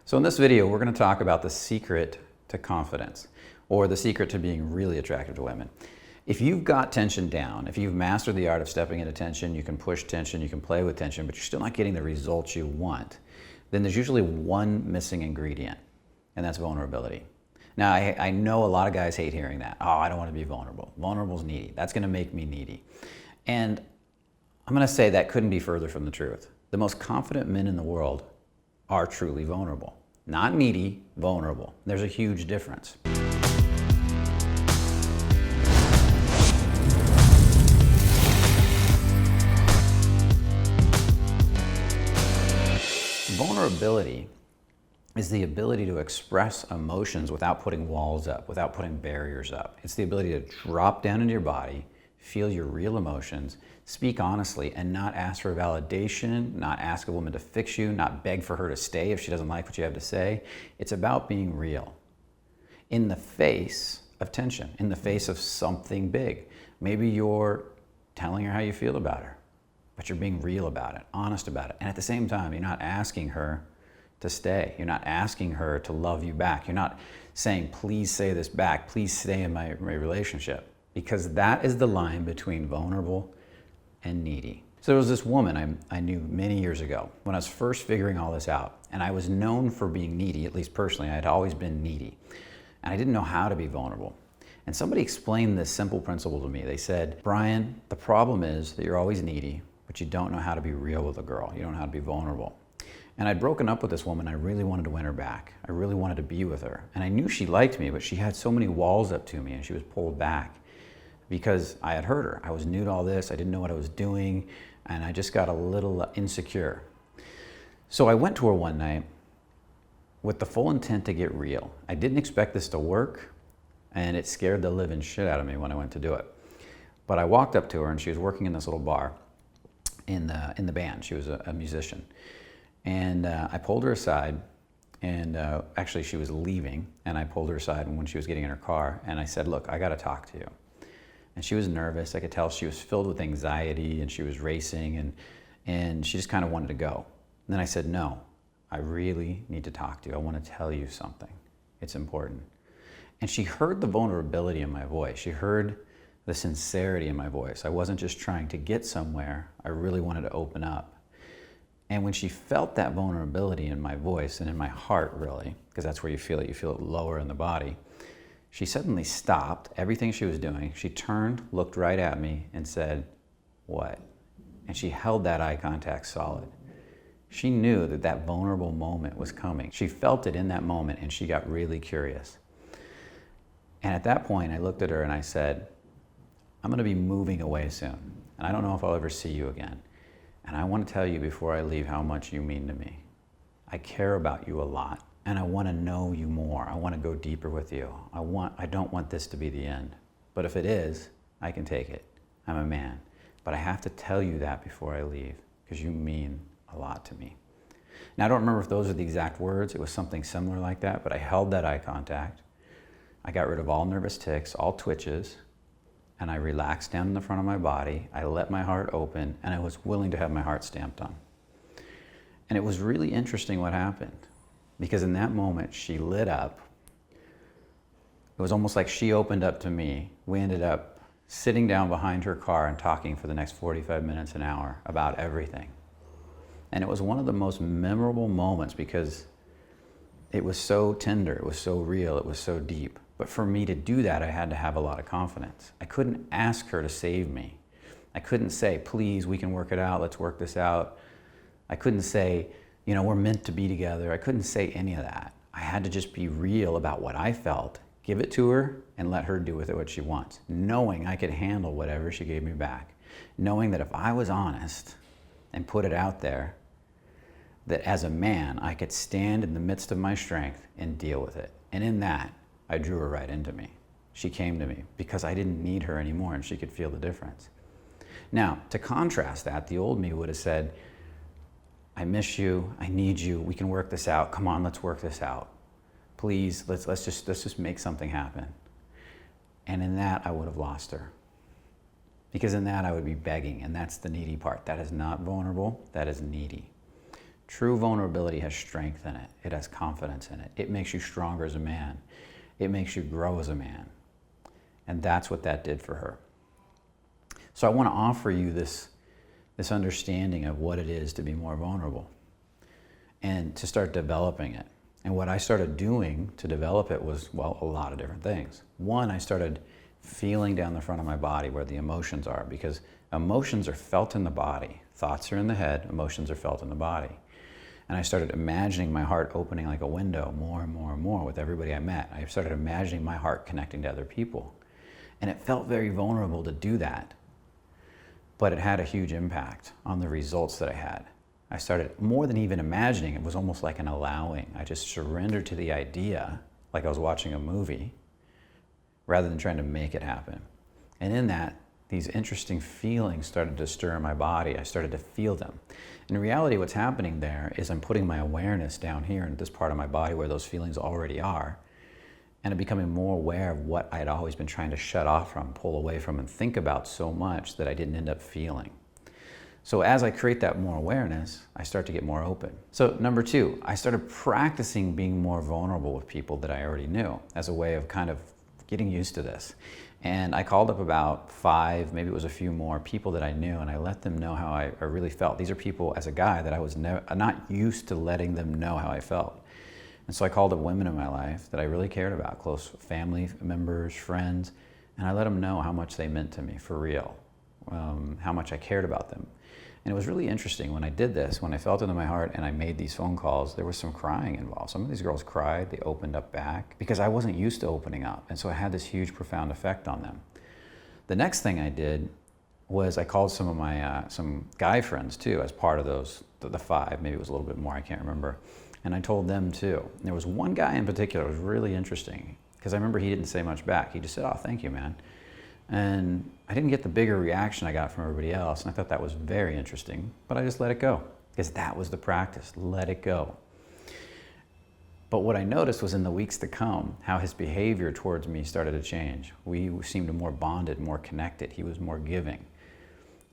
So in this video, we're going to talk about the secret to confidence, or the secret to being really attractive to women. If you've got tension down, if you've mastered the art of stepping into tension, you can push tension, you can play with tension, but you're still not getting the results you want, then there's usually one missing ingredient, and that's vulnerability. Now, I know a lot of guys hate hearing that. Oh, I don't want to be vulnerable. Vulnerable's needy. That's going to make me needy. And I'm going to say that couldn't be further from the truth. The most confident men in the world are truly vulnerable. Not needy, vulnerable. There's a huge difference. Vulnerability is the ability to express emotions without putting walls up, without putting barriers up. It's the ability to drop down into your body, feel your real emotions, speak honestly, and not ask for validation, not ask a woman to fix you, not beg for her to stay if she doesn't like what you have to say. It's about being real in the face of tension, in the face of something big. Maybe you're telling her how you feel about her, but you're being real about it, honest about it. And at the same time, you're not asking her to stay. You're not asking her to love you back. You're not saying, please say this back, please stay in my relationship. Because that is the line between vulnerable and needy. So there was this woman I knew many years ago when I was first figuring all this out. And I was known for being needy, at least personally. I had always been needy. And I didn't know how to be vulnerable. And somebody explained this simple principle to me. They said, Brian, the problem is that you're always needy, but you don't know how to be real with a girl. You don't know how to be vulnerable. And I'd broken up with this woman. I really wanted to win her back. I really wanted to be with her. And I knew she liked me, but she had so many walls up to me and she was pulled back because I had hurt her. I was new to all this. I didn't know what I was doing. And I just got a little insecure. So I went to her one night with the full intent to get real. I didn't expect this to work, and it scared the living shit out of me when I went to do it. But I walked up to her and she was working in this little bar in the band. She was a musician. And I pulled her aside, and actually she was leaving, and I pulled her aside when she was getting in her car, and I said, look, I gotta talk to you. And she was nervous. I could tell she was filled with anxiety, and she was racing, and she just kind of wanted to go. And then I said, no, I really need to talk to you. I wanna tell you something. It's important. And she heard the vulnerability in my voice. She heard the sincerity in my voice. I wasn't just trying to get somewhere. I really wanted to open up. And when she felt that vulnerability in my voice and in my heart, really, because that's where you feel it lower in the body, she suddenly stopped everything she was doing. She turned, looked right at me, and said, what? And she held that eye contact solid. She knew that that vulnerable moment was coming. She felt it in that moment, and she got really curious. And at that point, I looked at her and I said, I'm going to be moving away soon, and I don't know if I'll ever see you again. And I want to tell you before I leave how much you mean to me. I care about you a lot, and I want to know you more. I want to go deeper with you. I don't want this to be the end. But if it is, I can take it. I'm a man. But I have to tell you that before I leave, because you mean a lot to me. Now, I don't remember if those are the exact words. It was something similar like that, but I held that eye contact. I got rid of all nervous tics, all twitches, and I relaxed down in the front of my body. I let my heart open, and I was willing to have my heart stamped on. And it was really interesting what happened, because in that moment, she lit up. It was almost like she opened up to me. We ended up sitting down behind her car and talking for the next 45 minutes, an hour, about everything. And it was one of the most memorable moments because it was so tender, it was so real, it was so deep. But for me to do that, I had to have a lot of confidence. I couldn't ask her to save me. I couldn't say, please, we can work it out, let's work this out. I couldn't say, we're meant to be together. I couldn't say any of that. I had to just be real about what I felt, give it to her, and let her do with it what she wants, knowing I could handle whatever she gave me back, knowing that if I was honest and put it out there, that as a man, I could stand in the midst of my strength and deal with it. And in that, I drew her right into me. She came to me because I didn't need her anymore and she could feel the difference. Now, to contrast that, the old me would have said, I miss you, I need you, we can work this out, come on, let's work this out. Please, let's just make something happen. And in that, I would have lost her. Because in that, I would be begging, and that's the needy part. That is not vulnerable, that is needy. True vulnerability has strength in it. It has confidence in it. It makes you stronger as a man. It makes you grow as a man. And that's what that did for her. So I want to offer you this understanding of what it is to be more vulnerable and to start developing it. And what I started doing to develop it was, well, a lot of different things. One, I started feeling down the front of my body where the emotions are, because emotions are felt in the body. Thoughts are in the head, emotions are felt in the body. And I started imagining my heart opening like a window more and more and more with everybody I met. I started imagining my heart connecting to other people. And it felt very vulnerable to do that. But it had a huge impact on the results that I had. I started, more than even imagining, it was almost like an allowing. I just surrendered to the idea, like I was watching a movie, rather than trying to make it happen. And in that, these interesting feelings started to stir in my body. I started to feel them. In reality, what's happening there is I'm putting my awareness down here in this part of my body where those feelings already are, and I'm becoming more aware of what I'd always been trying to shut off from, pull away from, and think about so much that I didn't end up feeling. So as I create that more awareness, I start to get more open. So number two, I started practicing being more vulnerable with people that I already knew as a way of kind of getting used to this. And I called up about 5, maybe it was a few more people that I knew, and I let them know how I really felt. These are people, as a guy, that I was not used to letting them know how I felt. And so I called up women in my life that I really cared about, close family members, friends, and I let them know how much they meant to me, for real, how much I cared about them. And it was really interesting when I did this, when I felt it in my heart and I made these phone calls, there was some crying involved. Some of these girls cried, they opened up back, because I wasn't used to opening up. And so it had this huge, profound effect on them. The next thing I did was I called some of my, some guy friends too, as part of those, the 5, maybe it was a little bit more, I can't remember. And I told them too. And there was one guy in particular that was really interesting, because I remember he didn't say much back. He just said, "Oh, thank you, man." And I didn't get the bigger reaction I got from everybody else, and I thought that was very interesting, but I just let it go, because that was the practice, let it go. But what I noticed was in the weeks to come, how his behavior towards me started to change. We seemed more bonded, more connected, he was more giving.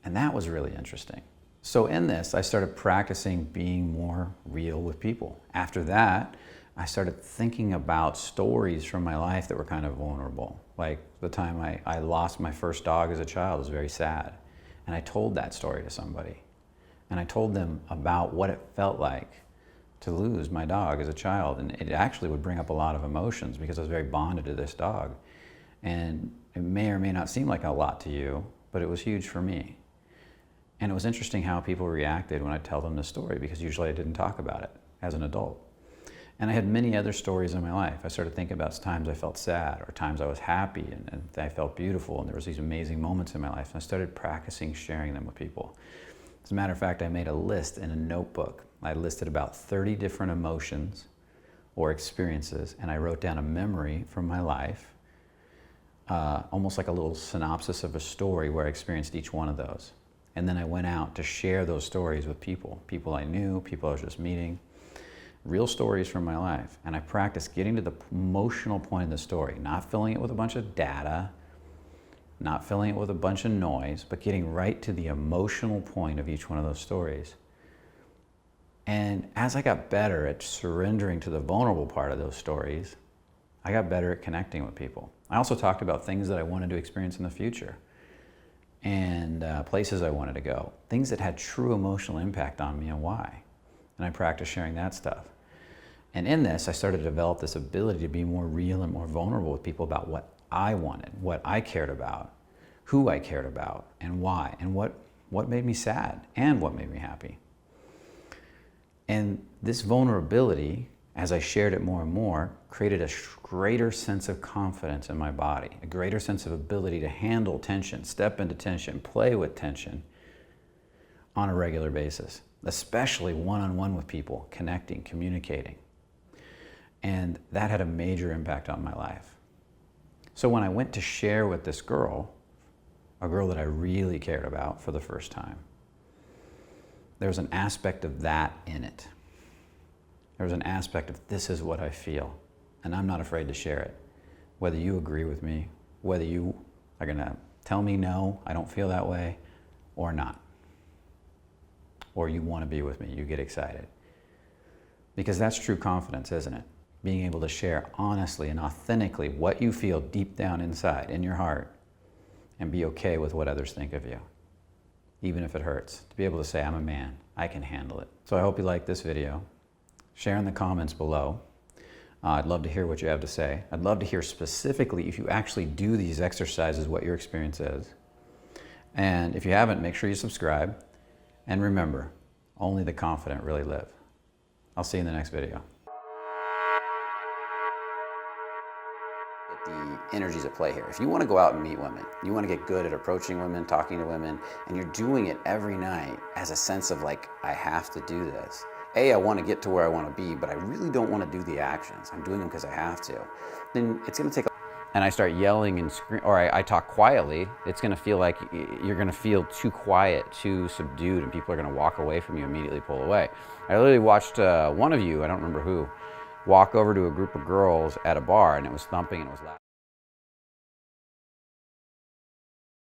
And that was really interesting. So in this, I started practicing being more real with people. After that, I started thinking about stories from my life that were kind of vulnerable. Like the time I lost my first dog as a child was very sad. And I told that story to somebody. And I told them about what it felt like to lose my dog as a child. And it actually would bring up a lot of emotions because I was very bonded to this dog. And it may or may not seem like a lot to you, but it was huge for me. And it was interesting how people reacted when I tell them the story, because usually I didn't talk about it as an adult. And I had many other stories in my life. I started thinking about times I felt sad, or times I was happy and I felt beautiful, and there was these amazing moments in my life. And I started practicing sharing them with people. As a matter of fact, I made a list in a notebook. I listed about 30 different emotions or experiences, and I wrote down a memory from my life, almost like a little synopsis of a story where I experienced each one of those. And then I went out to share those stories with people I knew, people I was just meeting. Real stories from my life. And I practiced getting to the emotional point of the story, not filling it with a bunch of data, not filling it with a bunch of noise, but getting right to the emotional point of each one of those stories. And as I got better at surrendering to the vulnerable part of those stories, I got better at connecting with people. I also talked about things that I wanted to experience in the future, and places I wanted to go, things that had true emotional impact on me and why. And I practiced sharing that stuff. And in this, I started to develop this ability to be more real and more vulnerable with people about what I wanted, what I cared about, who I cared about, and why, and what made me sad, and what made me happy. And this vulnerability, as I shared it more and more, created a greater sense of confidence in my body, a greater sense of ability to handle tension, step into tension, play with tension on a regular basis, especially one-on-one with people, connecting, communicating. And that had a major impact on my life. So when I went to share with this girl, a girl that I really cared about for the first time, there was an aspect of that in it. There was an aspect of, this is what I feel, and I'm not afraid to share it. Whether you agree with me, whether you are gonna tell me no, I don't feel that way, or not. Or you wanna be with me, you get excited. Because that's true confidence, isn't it? Being able to share honestly and authentically what you feel deep down inside, in your heart, and be okay with what others think of you, even if it hurts. To be able to say, I'm a man, I can handle it. So I hope you liked this video. Share in the comments below. I'd love to hear what you have to say. I'd love to hear specifically if you actually do these exercises, what your experience is. And if you haven't, make sure you subscribe. And remember, only the confident really live. I'll see you in the next video. The energies at play here. If you want to go out and meet women, you want to get good at approaching women, talking to women, and you're doing it every night as a sense of like, I have to do this. I want to get to where I want to be, but I really don't want to do the actions. I'm doing them because I have to. Then it's going to take and I start yelling and screaming, or I talk quietly, it's going to feel like you're going to feel too quiet, too subdued, and people are going to walk away from you, immediately pull away. I literally watched one of you, I don't remember who, walk over to a group of girls at a bar, and it was thumping and it was loud.